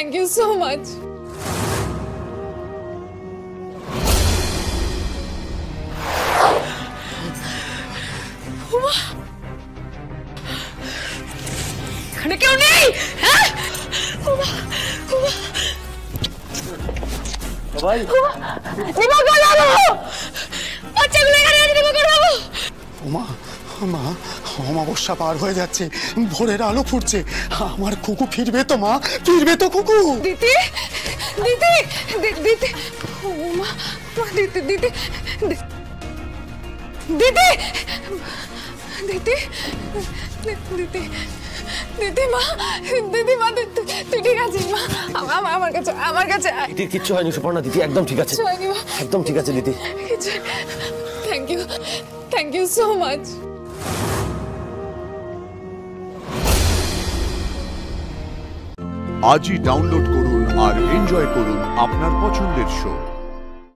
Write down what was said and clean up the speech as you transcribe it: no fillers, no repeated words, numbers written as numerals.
Thank you so much. এখানে কেউ নেই? হ্যাঁ ভাই দিবাকর বাবু, বাচ্চাগুলো এখানে আছে। দিবাকর বাবু, মা মা অমাবস্যা পার হয়ে যাচ্ছে, ভোরের আলো ফুটছে, আমার কুকু ফিরবে তো মা, ফিরবে তো কুকু? দিদি দিদি দিদি, ও মা, দিদি দিদি দিদি দিদি দিদি দিদি মা, দিদি মা, তুই ঠিক আছিস মা? আমার কাছে দিদির কিচ্ছু হয়নি সুপর্ণা, দিদি একদম ঠিক আছে, একদম ঠিক আছে দিদি। Thank you so much. আজই ডাউনলোড করুন আর এনজয় করুন আপনার পছন্দের শো।